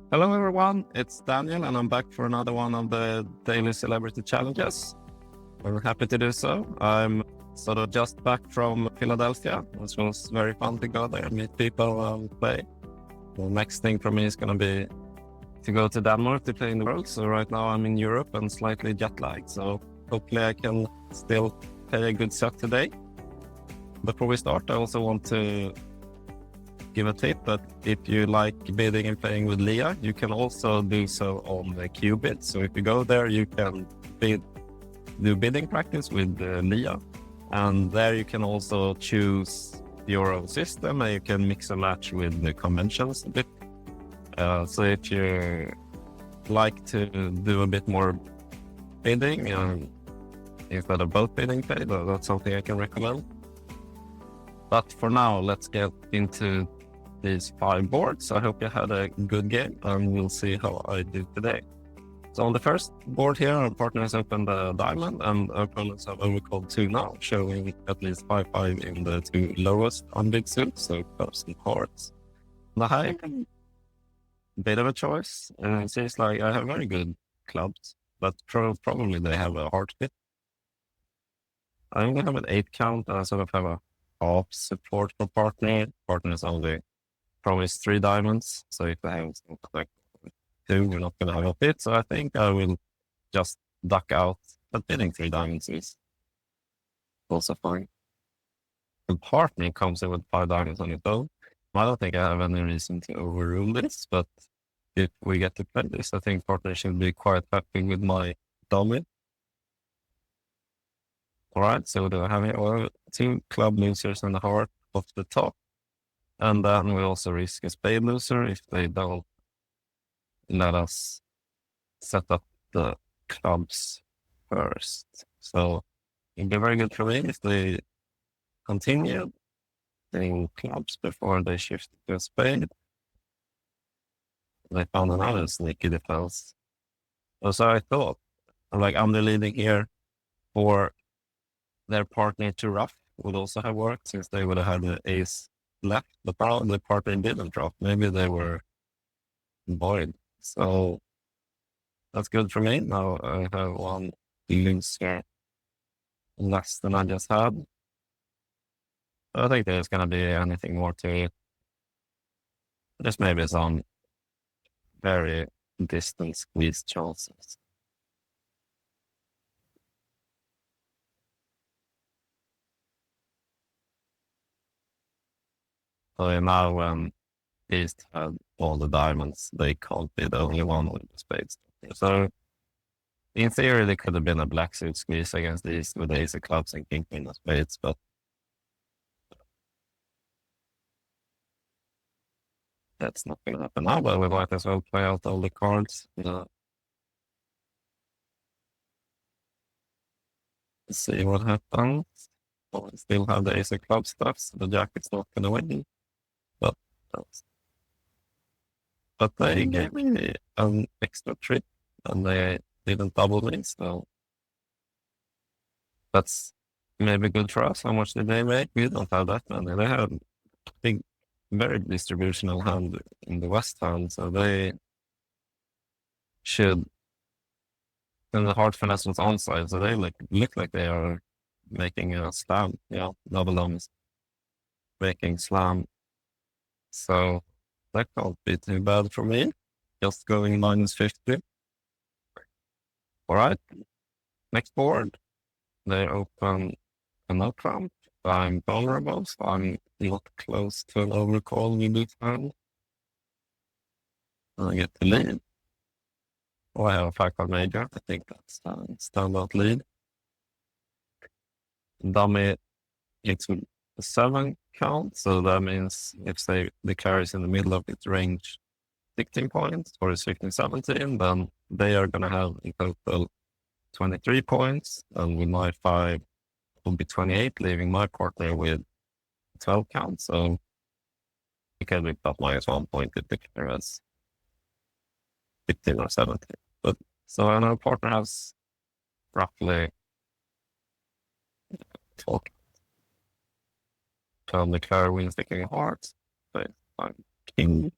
Hello everyone, it's Daniel and I'm back for another one of the daily celebrity challenges. Very happy to do so. I'm sort of just back from Philadelphia, which was very fun to go there, meet people and play. The next thing for me is going to be to go to Denmark to play in the World. So right now I'm in Europe and slightly jet lagged, so hopefully I can still play a good set today. Before we start, I also want to give a tip that if you like bidding and playing with Leah, you can also do so on the Cuebids. So if you go there, you can do bidding practice with Leah, and there you can also choose your own system and you can mix and match with the conventions a bit. So if you like to do a bit more bidding instead of both bidding play, that's something I can recommend. But for now, let's get into these 5 boards. I hope you had a good game and we'll see how I do today. So on the first board here, our partner has opened the diamond and our opponents have overcalled 2 now, showing at least 5-5 in the 2 lowest unbid suits, so clubs and hearts. The high, bit of a choice. And it seems like I have very good clubs, but probably they have a heart bit. I only have an 8 count and I sort of have a half support for partner. Partners only promised 3 diamonds, so if they have something like 2, we're not going to have a bid. So I think I will just duck out, but bidding 3 diamonds is also fine. The partner comes in with 5 diamonds on its own. I don't think I have any reason to overrule this, but if we get to play this, I think partner should be quite happy with my dummy. All right, so do I have here 2 club losers and a heart off the top. And then we also risk a spade loser if they don't let us set up the clubs first. So it'd be very good for me if they continue playing clubs before they shift to a spade. They found another sneaky defense. So I thought, like underleading here for their partner to rough would also have worked since they would have had the ace left, but now the partner didn't drop. Maybe they were void. So that's good for me. Now I have 1 loser less than I just had. I don't think there's going to be anything more to it. Just maybe some very distant squeeze chances. So now when East had all the diamonds, they can't be the only one with the spades. So in theory, there could have been a black suit squeeze against East with ace of clubs and king queen of spades, but that's not going to happen now. But we might as well play out all the cards. See what happens. Oh, we still have the ace of clubs stuff, so the jack is not going to win. But they gave me an extra trip and they didn't double me, so that's maybe good for us. How much did they make? We don't have that many. They had a big, very distributional hand in the west hand, so they should. And the hard finesse was onside, so they look like they are making a slam. Yeah, double dummies making slam. So that can't be too bad for me. Just going -50. All right. Next board. They open an up ramp. I'm vulnerable, so I'm not close to an overcall in this hand. I get the lead. Oh, I have a 5-card major. I think that's a standout lead. Dummy gets a 7 count, so that means if say the carry is in the middle of its range 16 points or is 15-17, then they are going to have in total 23 points, and with my 5 will be 28, leaving my partner with 12 counts. So you can make that -1 point if the carry has 15 or 17. But so I know partner has roughly 12. The carry wins the king of hearts. So I'm king.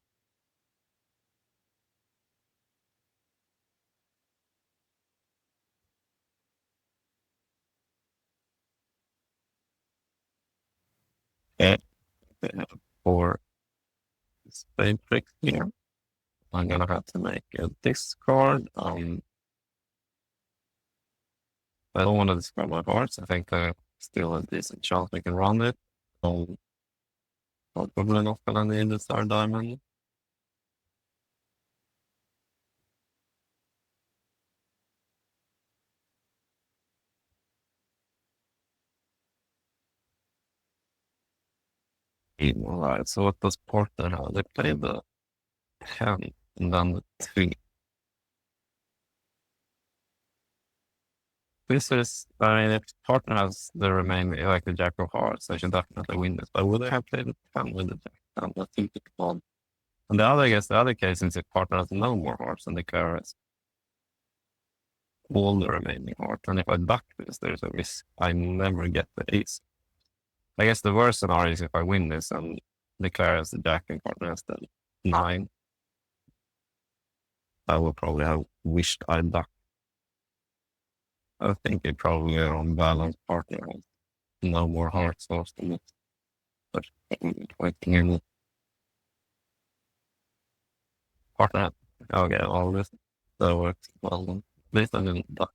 they have 4 spade tricks here. I'm gonna have to make a discard. I don't want to discard my hearts. I think there's still a decent chance we can run it. I'm probably not gonna need the star diamond. Alright, so what does partner have? They play the 10 and then the 3. This is, I mean, if partner has the remaining, like the jack of hearts, they should definitely win this. But would they have played the 10 with the jack? And I think it won. And the other, I guess, the other case is if partner has no more hearts and the declare has all the remaining hearts. And if I duck this, there's a risk I never get the ace. I guess the worst scenario is if I win this and declare as the jack and partner has the 9. I would probably have wished I ducked. I think it probably on balance partner has no more hearts lost in it. But waiting in partner. Okay, all this that works well then. At least I didn't duck.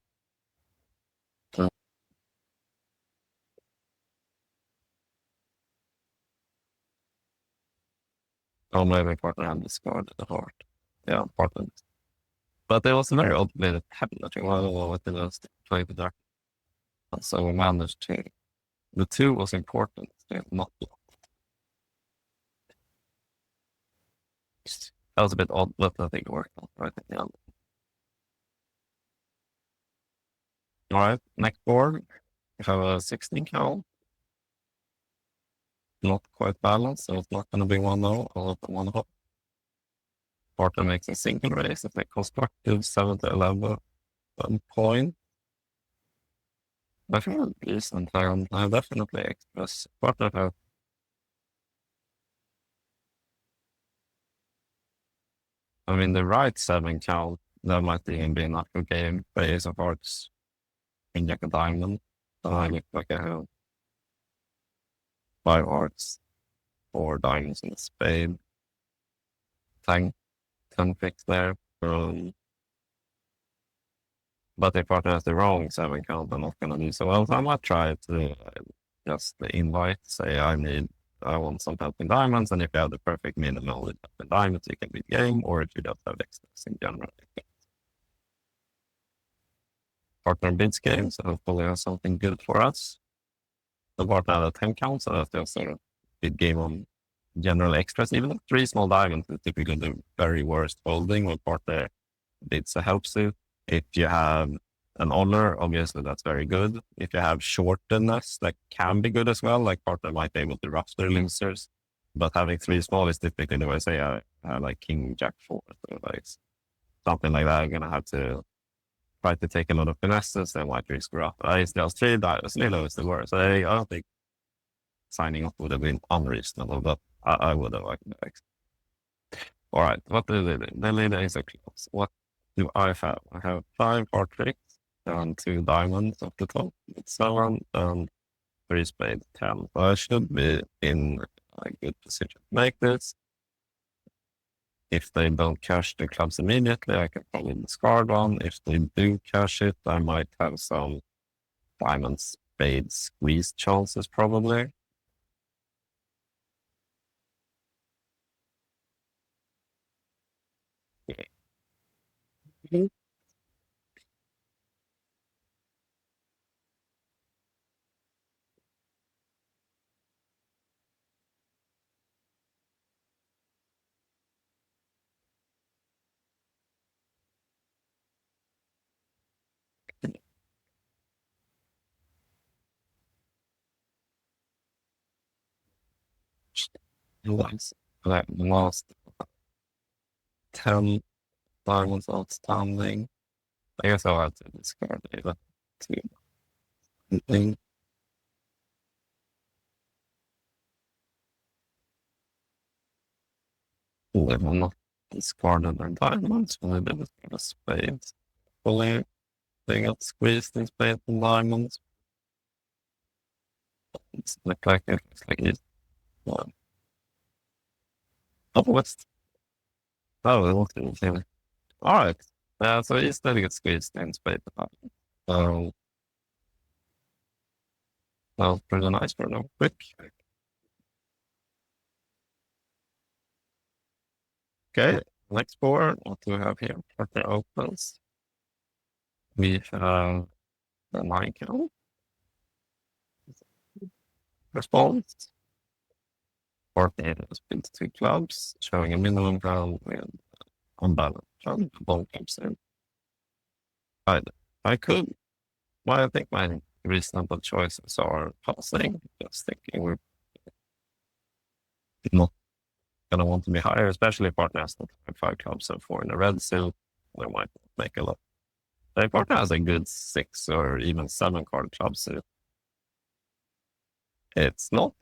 Oh, maybe partner had discarded the heart. Yeah, partner. But it was very oddly that happened. I think well, what did I play the dark? So we managed to. The 2 was important, not the. That was a bit odd, but I think it worked out right at the end. All right, next board. We have a 16 count. Not quite balanced, so it's not going to be 1-0. I'll open 1 hop. Partner makes a single raise. If they constructive 7 to 11 point. I feel decent. I definitely express partner have. I mean, the right 7 count, that might even be enough for game. But ace of hearts, in jack of diamond. So I look like I have 5 hearts, 4 diamonds in a spade. 10 fix there. But if partner has the wrong 7 count, I'm not gonna do so well. So I might try to just invite, say I want some help in diamonds, and if you have the perfect minimal with help in diamonds, you can beat game, or if you just have extras in general. Partner bids game, so hopefully have something good for us. The partner had a 10 count, so that's just a bid game on general extras. Even if 3 small diamonds is typically the very worst folding when partner bids a help suit. If you have an honor, obviously that's very good. If you have shortness, that can be good as well. Like partner might be able to rush their losers, but having 3 small is typically the way I say I have like king, jack, 4, or like something like that. I'm gonna have to try to take a lot of finesses and might risk up. I still 3 diamonds, Lilo is the worst. I don't think signing up would have been unreasonable, but I would have liked it. All right, what do they do? They lead the ace of clubs. What do I have? I have 5 heart tricks and 2 diamonds off the top. It's 7 and 3 spades, 10. So I should be in a good position to make this. If they don't cash the clubs immediately, I can probably discard one. If they do cash it, I might have some diamond spade squeeze chances probably. Yeah. Like last 10 diamonds outstanding. I guess I'll have to discard it to think. Well, I'm not discarded their diamonds when they did discard a spades. Fully, they got squeezed in spades and diamonds. It's look like it. It's like it. Up west. Oh, it looked insane. All right. So he still gets squeezed in spade. So that was pretty nice for them. Quick. Okay. Next board. What do we have here? Partner opens. We have the 9 count. Response. Partner has built 2 clubs, showing a minimum round with unbalanced round. Ball comes in. I could. Well, I think my reasonable choices are passing. Just thinking we're not going to want to be higher, especially if partner has not 5 clubs and 4 in a red suit. They might make a lot. If partner has a good 6 or even 7 card club suit, it's not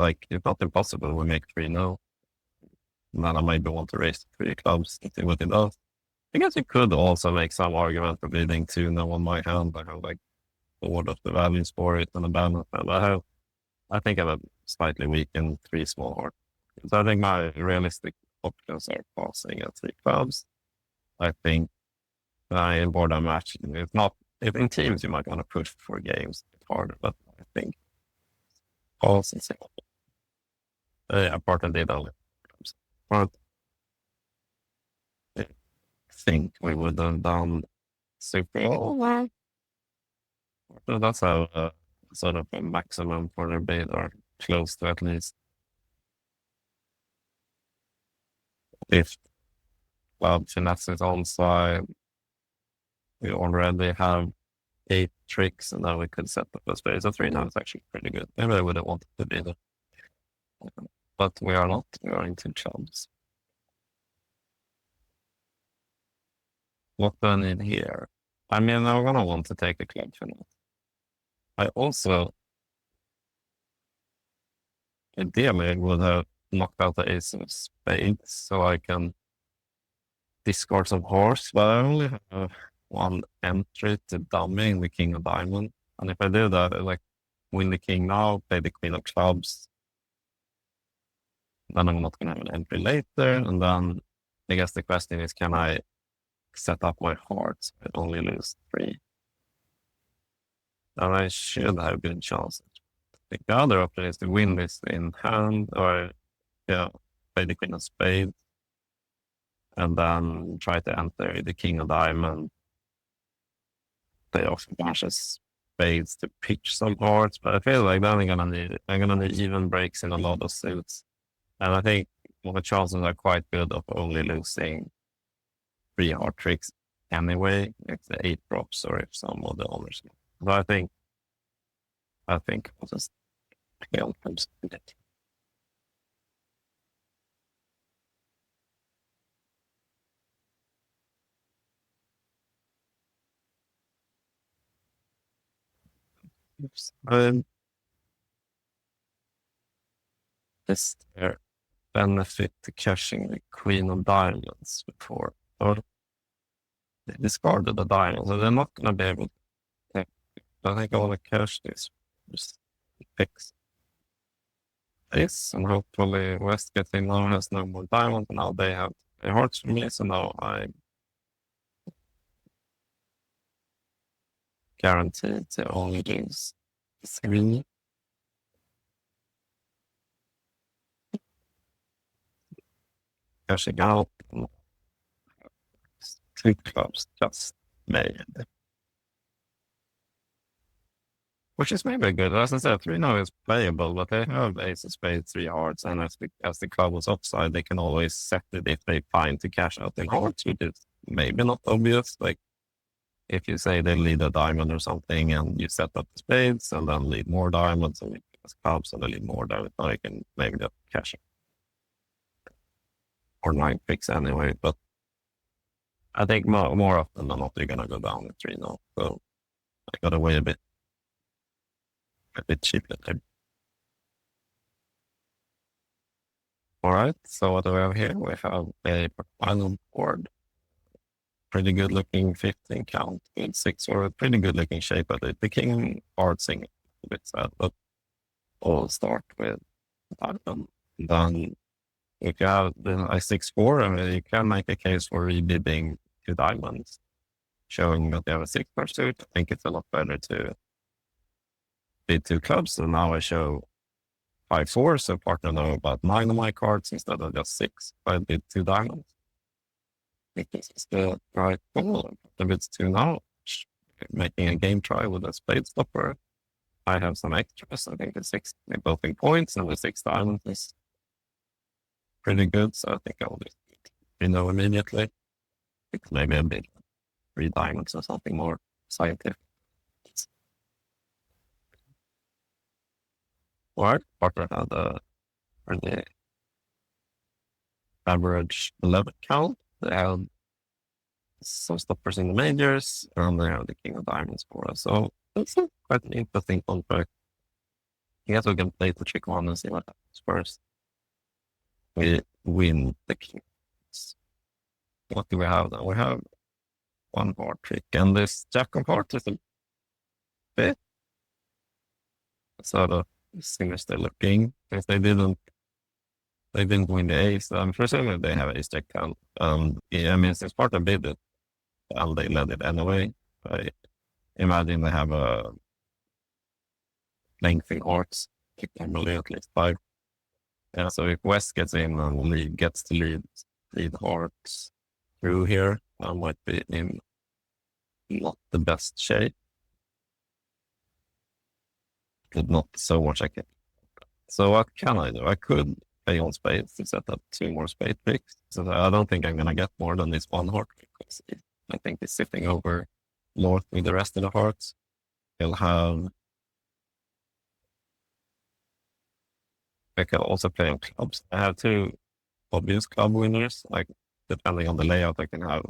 impossible. We make 3 no. And then I maybe want to raise 3 clubs to see what it does. I guess you could also make some argument for leading 2 no on my hand. I have like board of the values for it and a balance. And I think I have a slightly weakened 3 small heart. So I think my realistic options are passing at 3 clubs. I think in board and match, it's not, if in teams you might want to push for games, it's harder, but I think pass and 6. Partner did only clubs. But I think we would have done super well. So that's a sort of a maximum for their bid, or close to at least. If finesse is on side, we already have 8 tricks, and then we could set up a space. So 3 now is actually pretty good. Maybe I would have wanted to be there. But we are not. We are in 2 clubs. What do I need here? I mean, I'm going to want to take a club finesse. I also ideally would have knocked out the ace of spades so I can discard some horse, but I only have 1 entry to dummying the king of diamond. And if I do that, like win the king now, play the queen of clubs, then I'm not going to have an entry later. And then I guess the question is, can I set up my hearts but only lose 3? And I should have good chances. I think the other option is to win this in hand, or play the queen of spades, and then try to enter the king of diamond. They often dashes spades to pitch some hearts, but I feel like then I'm gonna need even breaks in a lot of suits. And I think the chances are quite good of only losing 3 heart tricks anyway, if the 8 drops or if some of the others. So I think I'll just fail from it. Is there benefit to cashing the queen of diamonds before? Or they discarded the diamonds, so they're not going to be able to take it. I think I want to cash this. Just fix this, and hopefully Westgate now has no more diamonds, and now they have a hearts for me, so now I'm guaranteed to only lose 3. Cashing out 2 clubs just made. Which is maybe good. As I said, 3 now is playable, but they have ace of spades, 3 hearts, and as the club was offside, they can always set it if they find to cash out in hearts, which is maybe not obvious. Like if you say they lead a diamond or something, and you set up the spades, and then lead more diamonds, and you clubs, and they lead more diamonds, now you can maybe just cash it. Or 9 picks anyway, but I think more often than not, you're going to go down with 3 now. So I got away a bit cheaper there. All right, so what do we have here? We have a final board. Pretty good looking 15 count with 6, or a pretty good looking shape at it. The king partsing a bit sad, but we'll start with diamond. Then if you have the 6-4, I mean, you can make a case for rebidding 2 diamonds, showing that you have a 6 card suit. I think it's a lot better to bid 2 clubs. So now I show 5-4, so partner know about 9 of my cards instead of just 6. I bid 2 diamonds. I think this is the right call. The bids 2 now, making a game try with a spade stopper. I have some extras. I think the 6 both in points and the 6 diamonds is pretty good. So I think I'll just know immediately. Maybe a bit 3 diamonds or something more scientific. Or partner had a pretty average 11 count. They had some stoppers in the majors, and they have the king of diamonds for us. So it's quite an interesting contract. I guess we can play the trick one and see what happens first. We win the king. What do we have then? We have 1 heart trick, and this jack of hearts is a bit sort of sinister looking. If they didn't win the ace, I'm presuming they have ace jack count. Yeah, I mean, since Sparta bid it, and they led it anyway. I imagine they have a length in hearts. It can be at least 5. Yeah, so if West gets in and gets to lead hearts through here, I might be in not the best shape. But not so much I can. So what can I do? I could play on spades to set up 2 more spade tricks. So I don't think I'm going to get more than this 1 heart because I think it's sitting over north with the rest of the hearts. He'll have... I can also play on clubs. I have 2 obvious club winners. Like, depending on the layout, I can have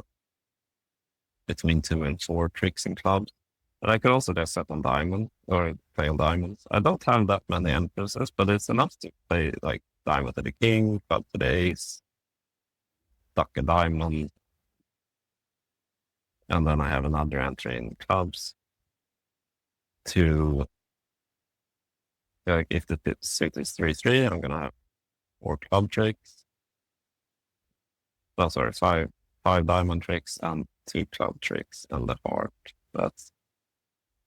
between 2 and 4 tricks in clubs. But I could also just set on diamond or play on diamonds. I don't have that many entrances, but it's enough to play like diamond to the king, club to the ace, duck a diamond. And then I have another entry in clubs to, like, if the suit is 3-3, I'm going to have 4 club tricks. Oh, sorry, 5 diamond tricks and 2 club tricks and the heart. That's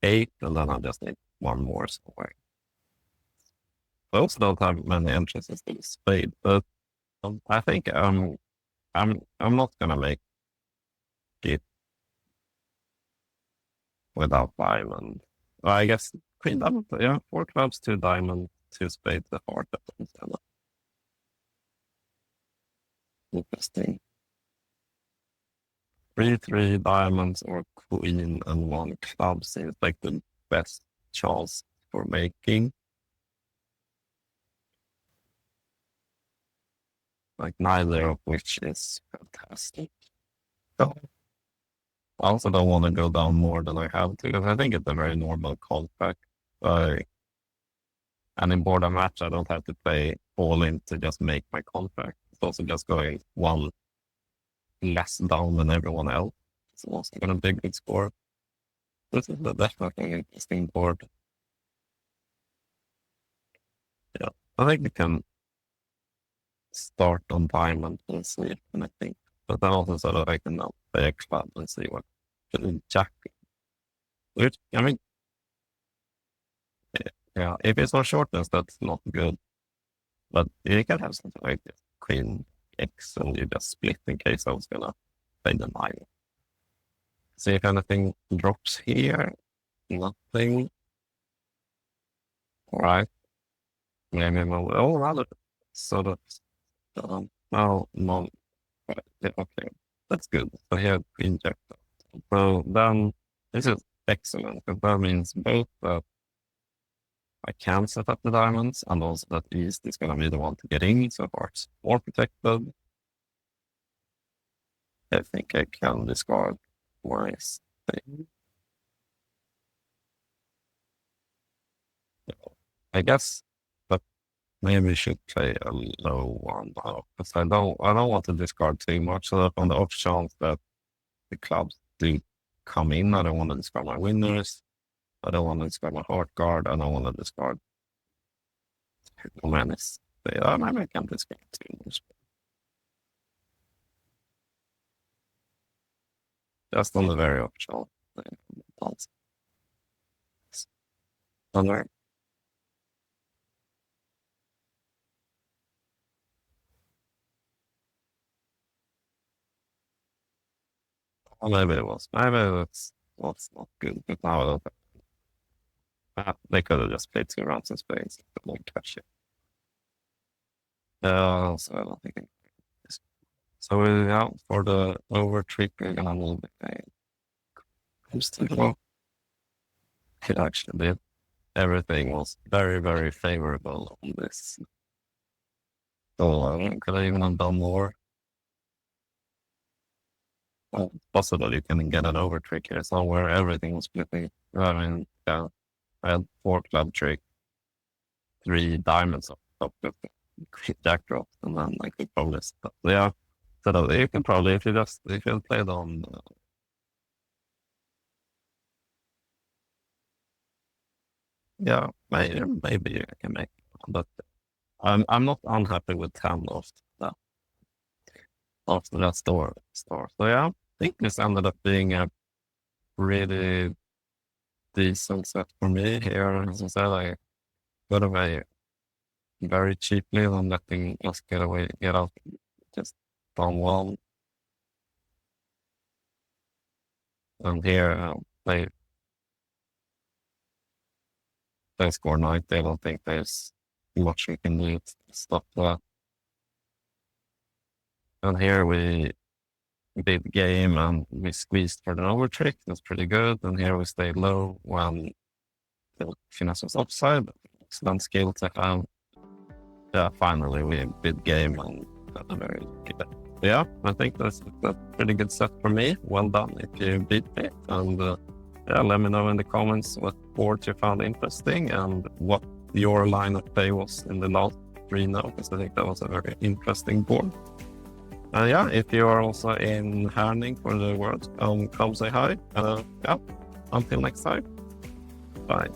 8, and then I just need 1 more somewhere. I also don't have many entrances to the spade, but I think I'm not gonna make it without diamond. Well, I guess queen diamond, yeah, 4 clubs, 2 diamond, 2 spades, the heart. Interesting. 3 diamonds or queen and 1 club seems like the best chance for making. Like, neither of which is fantastic. So, I also don't want to go down more than I have to, because I think it's a very normal contract. And in board and match, I don't have to play all in to just make my contract. It's also just going 1 less down than everyone else. It's also going to be a good score. This is definitely an interesting board. Yeah, I think we can start on diamond and see it, and I think. But then also so that I can now play a club and see what jack. Which, I mean, yeah, if it's on shortness, that's not good. But you can have something like this, queen X, and you just split in case I was gonna play the 9. See if anything drops here. Nothing. All right. Maybe rather sort of. No. Okay, that's good. So here, queen jack. So then this is excellent, because that means both that I can set up the diamonds, and also that east is going to be the one to get in, so far it's more protected. I think I can discard my thing. I guess, but maybe we should play a low one now, because I don't want to discard too much, so that on the off chance that the clubs do come in, I don't want to discard my winners. I don't want to discard my heart guard. I don't want to discard menace. Maybe I can discard 2 more. just on the very optional pawns. Somewhere. Or maybe it was. Maybe it's not good. But now I don't they could have just played 2 rounds in space. But won't catch it. So I don't think. So yeah, for the over trick, we're gonna move it. It actually did. Everything was very, very favorable on this. So I could have even done more. Possible you can get an over trick here somewhere. Everything was flipping. I mean, yeah, I had 4 club trick, 3 diamonds up top with jack drop, and then I could probably stop. Yeah, so you can probably if you play it on. Yeah, maybe you can make it, but I'm not unhappy with 10 after that store. So yeah, I think this ended up being a really decent set for me here. As I said, I got away very cheaply on letting us get out just on one. And here they score 90. I don't think there's much we can do to stop that. And here we did game and we squeezed for the over trick. That's pretty good. And here we stayed low when the finesse was upside. Excellent skill to have. Yeah, finally we did game and got a very good. Yeah, I think that's a pretty good set for me. Well done if you beat me. And yeah, let me know in the comments what boards you found interesting and what your line of play was in the last 3 now, because I think that was a very interesting board. And yeah, if you are also in Herning for the World, come say hi. Yeah, until next time. Bye.